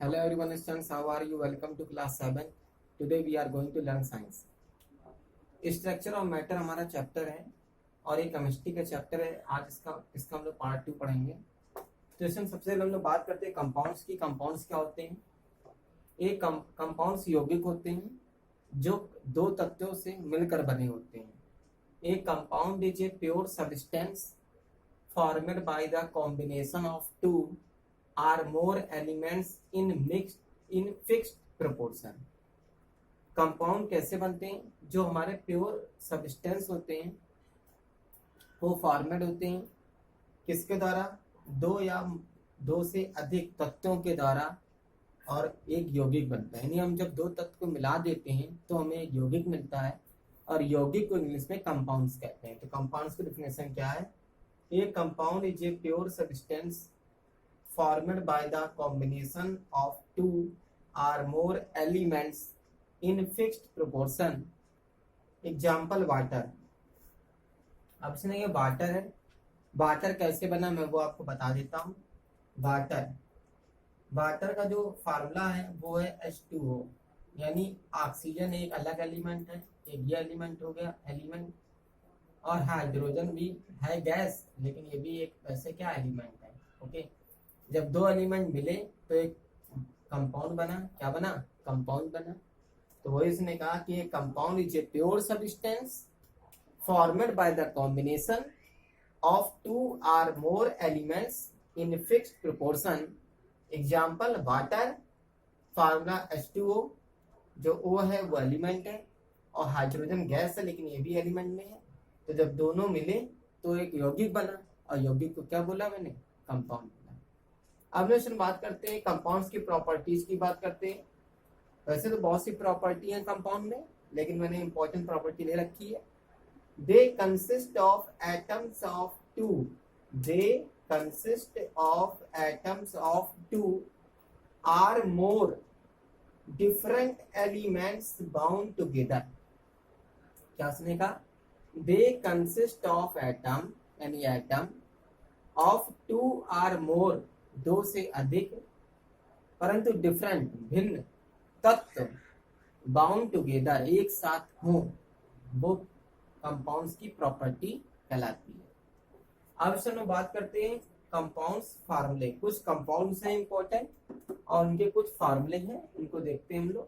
Hello everyone, students. How are you? Welcome to class 7. Today we are going to learn science. Structure of matter हमारा chapter है और ये chemistry का chapter है। आज इसका हम लोग पार्ट 2 पढ़ेंगे। तो इसमें सबसे पहले हम लोग बात करते हैं कंपाउंड्स की। कंपाउंड्स क्या होते हैं? ये कंपाउंड्स यौगिक होते हैं जो दो तत्वों से मिलकर बने होते हैं। एक compound is a pure substance formed by the combination of two or more elements in fixed proportion. Compound कैसे बनते हैं? जो हमारे प्योर सब्सटेंस होते हैं वो फॉर्मेट होते हैं किसके द्वारा? दो या दो से अधिक तत्वों के द्वारा और एक यौगिक बनता है। यानी हम जब दो तत्व को मिला देते हैं तो हमें एक यौगिक मिलता है और यौगिक को इंग्लिश में कंपाउंड्स कहते हैं। तो कंपाउंड्स की डेफिनेशन क्या है? ये compound is a pure substance formed by the combination of two or more elements in fixed proportion. Example water. अब इसमें ये वाटर है। वाटर कैसे बना मैं वो आपको बता देता हूँ। वाटर का जो फार्मूला है वो है H2O, यानी ऑक्सीजन एक अलग एलिमेंट है, एक ये एलिमेंट हो गया एलिमेंट, और हाइड्रोजन भी है गैस, लेकिन ये भी एक वैसे क्या एलिमेंट है। ओके, जब दो एलिमेंट मिले तो एक कंपाउंड बना। क्या बना? कंपाउंड बना। तो वही इसने कहा कि एक compound is a pure substance formed by the combination of two or more elements in fixed proportion. Example water, formula H2O, जो O है वो एलिमेंट है और हाइड्रोजन गैस है लेकिन ये भी एलिमेंट में है। तो जब दोनों मिले तो एक यौगिक बना, और यौगिक को क्या बोला मैंने? कंपाउंड। अब हम बात करते हैं कंपाउंड्स की प्रॉपर्टीज की बात करते हैं। वैसे तो बहुत सी प्रॉपर्टी है कंपाउंड में, लेकिन मैंने इंपॉर्टेंट प्रॉपर्टी ले रखी है। They consist of atoms of two. They consist of atoms of two or more different elements bound together. क्या सुने का? दे कंसिस्ट ऑफ एटम, यानी atom of two or more, दो से अधिक, परंतु डिफरेंट भिन्न तत्व, बाउंड टुगेदर एक साथ हो, वो कंपाउंड्स की प्रॉपर्टी कहलाती है। अब से हम बात करते हैं कंपाउंड्स फार्मूले। कुछ कंपाउंड्स हैं इंपॉर्टेंट और उनके कुछ फार्मूले हैं, उनको देखते हैं हम लोग।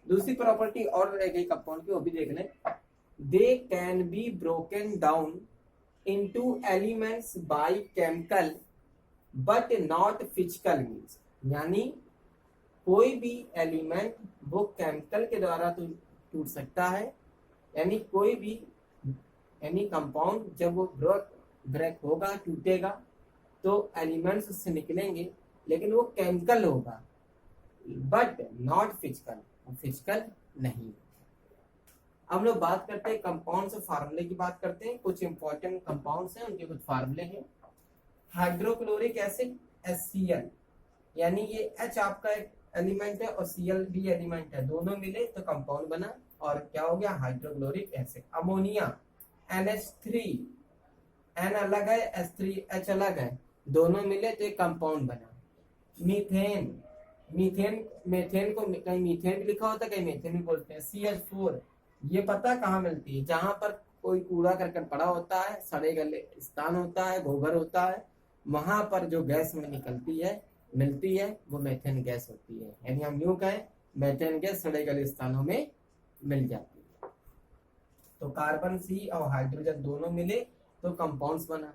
दूसरी प्रॉपर्टी और रह गई कंपाउंड की, वो भी देख लें। They can be broken down into elements by chemical but not physical means. यानी कोई भी एलिमेंट वो केमिकल के द्वारा तो टूट सकता है, यानी कोई भी यानी कंपाउंड जब वो ब्रेक होगा, टूटेगा, तो एलिमेंट्स उससे निकलेंगे, लेकिन वो केमिकल होगा बट नॉट फिजिकल, फिजिकल नहीं। अब लोग बात करते हैं कंपाउंड्स और फार्मूले की बात करते हैं। कुछ इंपॉर्टेंट कंपाउंड्स हैं, उनके कुछ फार्मूले हैं। हाइड्रोक्लोरिक एसिड HCl, यानी ये H आपका एक एलिमेंट है और Cl भी एलिमेंट है, दोनों मिले तो कंपाउंड बना और क्या हो गया? Hydrochloric acid. Ammonia NH3, N अलग है H अलग है, दोनों मिले तो एक कंपाउंड बना। मीथेन को कहीं मीथेन भी लिखा होता है, कहीं मीथेन भी बोलते हैं। CH4, ये पता कहाँ मिलती है? जहां पर कोई कूड़ा करकट पड़ा होता है, सड़े गले स्थान होता है, गोबर होता है, वहां पर जो गैस में निकलती है, मिलती है, वो मेथेन गैस होती है। यानी हम यूं कहें मेथेन गैस सड़े गले स्थानों में मिल जाती है। तो कार्बन C और हाइड्रोजन दोनों मिले तो कंपाउंड्स बना।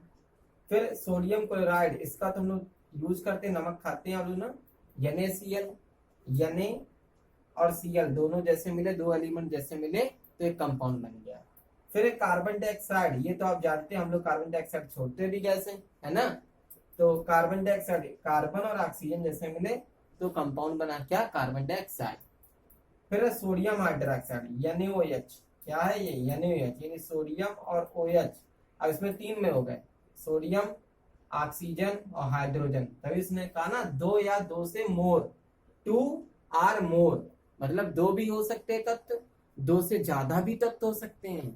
फिर सोडियम क्लोराइड, इसका तो हम लोग यूज करते हैं, नमक खाते हैं और ना, NaCl, Na और Cl दोनों जैसे मिले, दो एलिमेंट जैसे मिले तो एक कंपाउंड बन गया। फिर कार्बन डाइऑक्साइड, ये तो आप जानते हैं हम लोग कार्बन डाइऑक्साइड छोड़ते भी गैस है ना। तो कार्बन डाइऑक्साइड कार्बन और ऑक्सीजन जैसे मिले तो कंपाउंड बना क्या? Carbon dioxide. फिर सोडियम हाइड्रोक्साइड NaOH, क्या है ये? NaOH, यानी सोडियम और OH। अब इसमें तीन में हो गए, सोडियम, ऑक्सीजन और हाइड्रोजन। तभी इसने कहा ना दो या दो से मोर, टू आर मोर, मतलब दो भी हो सकते हैं तत्व, दो से ज्यादा भी तत्व हो सकते हैं,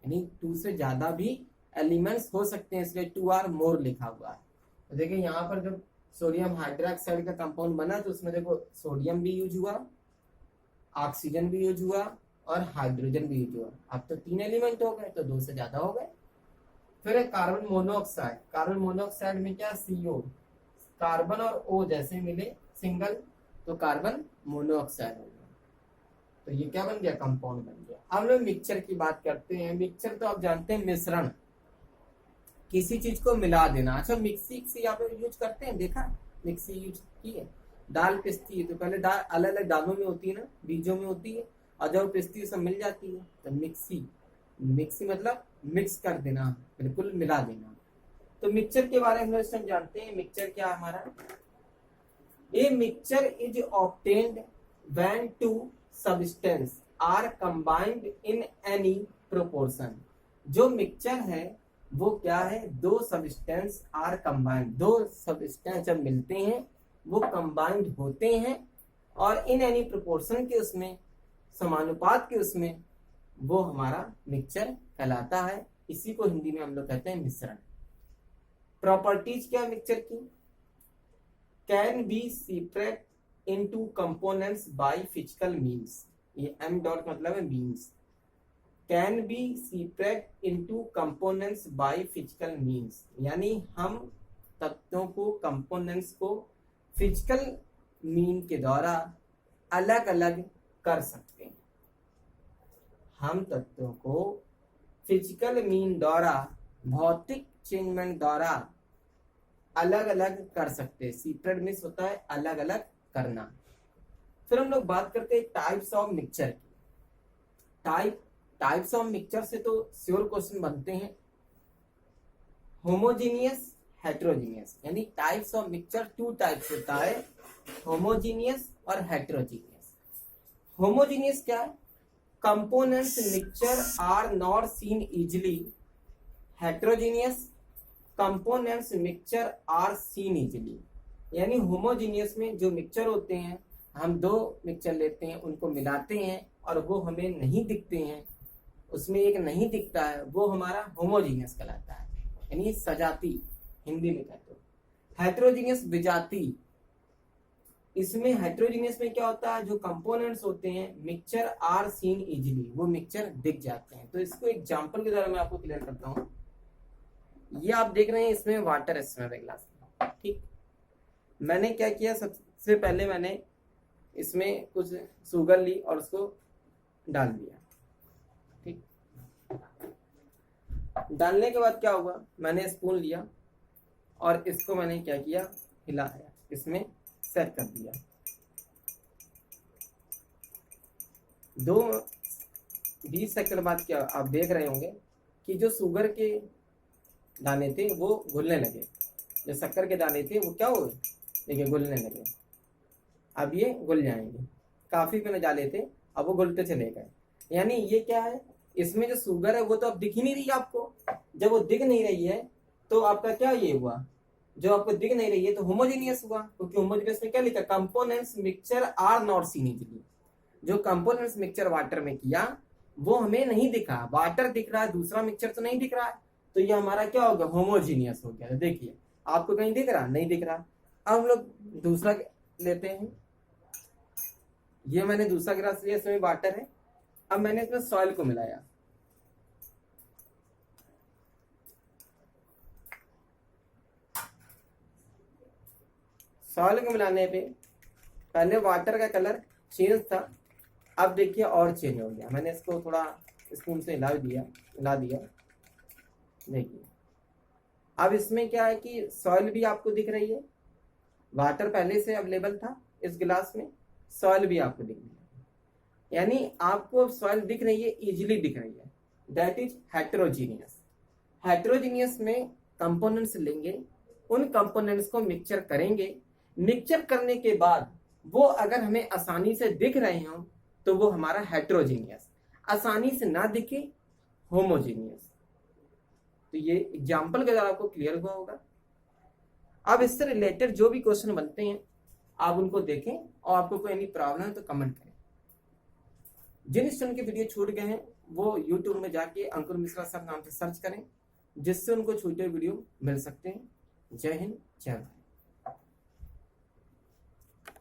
यानी टू से ज्यादा भी एलिमेंट्स हो सकते हैं, इसलिए टू आर मोर लिखा हुआ है। तो देखिए यहाँ पर जब सोडियम हाइड्रोक्साइड का कंपाउंड बना तो उसमें देखो सोडियम भी यूज हुआ, ऑक्सीजन भी यूज हुआ और हाइड्रोजन भी यूज हुआ। अब तो 3 एलिमेंट हो गए, तो 2 से ज्यादा हो गए। फिर है कार्बन मोनोऑक्साइड। कार्बन मोनोऑक्साइड में क्या CO, कार्बन और O जैसे मिले सिंगल तो कार्बन मोनोऑक्साइड हो गया। तो ये क्या बन गया, कंपाउंड बन गया। अब लोग मिक्सचर की बात करते हैं। मिक्सचर तो आप जानते हैं मिश्रण, किसी चीज को मिला देना। अच्छा मिक्सी से यहाँ पे यूज करते हैं, देखा मिक्सी यूज की है। दाल पिसती है तो पहले दाल अलग अलग दालों में होती है ना, बीजों में होती है, और जब पिसती है सब मिल जाती है तो मिक्सी। मिक्सी मतलब मिक्स कर देना, बिल्कुल मिला देना। तो मिक्सचर के बारे में हम जानते हैं। मिक्सचर क्या है हमारा, a mixture is obtained when two substance are combined in any proportion. जो मिक्सचर है वो क्या है, 2 सब्सटेंस आर कंबाइंड, 2 सब्सटेंस जब मिलते हैं वो कंबाइंड होते हैं और इन एनी प्रोपोर्शन के उसमें समानुपात के उसमें वो हमारा मिक्सचर कहलाता है। इसी को हिंदी में हम लोग कहते हैं मिश्रण। प्रॉपर्टीज क्या मिक्सचर की, can be separate into components by physical means. ये एम डॉट मतलब है means. Can be separate into components by physical means, यानी हम तत्वों को, कंपोनेंट्स को फिजिकल मीन के द्वारा अलग अलग कर सकते हैं। हम तत्वों को फिजिकल मीन द्वारा, भौतिक चिन्हन द्वारा अलग अलग कर सकते हैं। सेपरेट मीन्स होता है अलग अलग करना। फिर हम लोग बात करते हैं टाइप्स ऑफ मिक्सचर की। टाइप्स ऑफ मिक्सचर से तो श्योर क्वेश्चन बनते हैं। होमोजीनियस, हेट्रोजीनियस, यानी टाइप्स ऑफ मिक्सचर 2 टाइप्स होता है, होमोजीनियस और हेट्रोजीनियस। होमोजीनियस क्या है, components mixture are not seen easily. Heterogeneous, components mixture are seen easily. यानी होमोजीनियस में जो मिक्सचर होते हैं, हम 2 मिक्सचर लेते हैं, उनको मिलाते हैं और वो हमें नहीं दिखते हैं, उसमें एक नहीं दिखता है, वो हमारा होमोजीनियस कहलाता है, यानी सजाती हिंदी में कहते हो। हेट्रोजीनियस विजाती। इसमें हेट्रोजीनियस में क्या होता है, जो कंपोनेंट्स होते हैं मिक्सचर आर सीन इजिली, वो मिक्सचर दिख जाते हैं। तो इसको एग्जांपल के द्वारा मैं आपको क्लियर करता हूँ। ये आप देख रहे हैं, इसमें वाटर इसमें ग्लास में, ठीक। मैंने क्या किया, सबसे पहले मैंने इसमें कुछ शुगर ली और उसको डाल दिया, ठीक। डालने के बाद क्या हुआ, मैंने स्पून लिया और इसको मैंने क्या किया, हिलाया, इसमें सेट कर दिया। 20 सेकंड बाद क्या आप देख रहे होंगे कि जो शुगर के दाने थे वो घुलने लगे, जो शक्कर के दाने थे वो क्या हुए, देखिए घुलने लगे। अब ये घुल जाएंगे, काफी मैंने डाले थे, अब वो घुलते चले गए। यानी ये क्या है, इसमें जो शुगर है वो तो अब दिख ही नहीं रही है आपको। जब वो दिख नहीं रही है तो आपका क्या ये हुआ, जो आपको दिख नहीं रही है तो होमोजीनियस हुआ, क्योंकि होमोजीनियस में क्या लिखा, components mixture are not seen easily. जो कंपोनेंट्स मिक्सचर वाटर में किया वो हमें नहीं दिखा, वाटर दिख रहा है, दूसरा मिक्सचर तो नहीं दिख रहा है, तो ये हमारा क्या हो गया, होमोजीनियस हो गया। देखिए आपको कहीं दिख रहा, नहीं दिख रहा। अब हम लोग दूसरा लेते हैं। ये मैंने दूसरा गिलास लिया, इसमें वाटर है। अब मैंने इसमें सॉइल को मिलाया, सॉइल को मिलाने पे पहले वाटर का कलर चेंज था, अब देखिए और चेंज हो गया। मैंने इसको थोड़ा स्पून से हिला दिया, देखिए अब इसमें क्या है कि सॉइल भी आपको दिख रही है, वाटर पहले से अवेलेबल था इस गिलास में, सॉइल भी आपको दिख रही है, यानी आपको सॉइल दिख रही है, इजीली दिख रही है। That is heterogeneous. हेट्रोजीनियस में कंपोनेंट्स लेंगे, उन कंपोनेंट्स को मिक्सचर करेंगे, मिक्सचर करने के बाद वो अगर हमें आसानी से दिख रहे हो तो वो हमारा हेट्रोजीनियस, आसानी से ना दिखे होमोजीनियस। तो ये एग्जाम्पल के द्वारा आपको क्लियर हुआ होगा। अब इससे रिलेटेड जो भी क्वेश्चन बनते हैं आप उनको देखें, और आपको कोई एनी प्रॉब्लम है तो कमेंट करें। जिन स्टूडेंट के वीडियो छूट गए हैं वो यूट्यूब में जाके अंकुर मिश्रा सर नाम से सर्च करें, जिससे उनको छूटे वीडियो मिल सकते हैं। जय हिंद, जय भारत।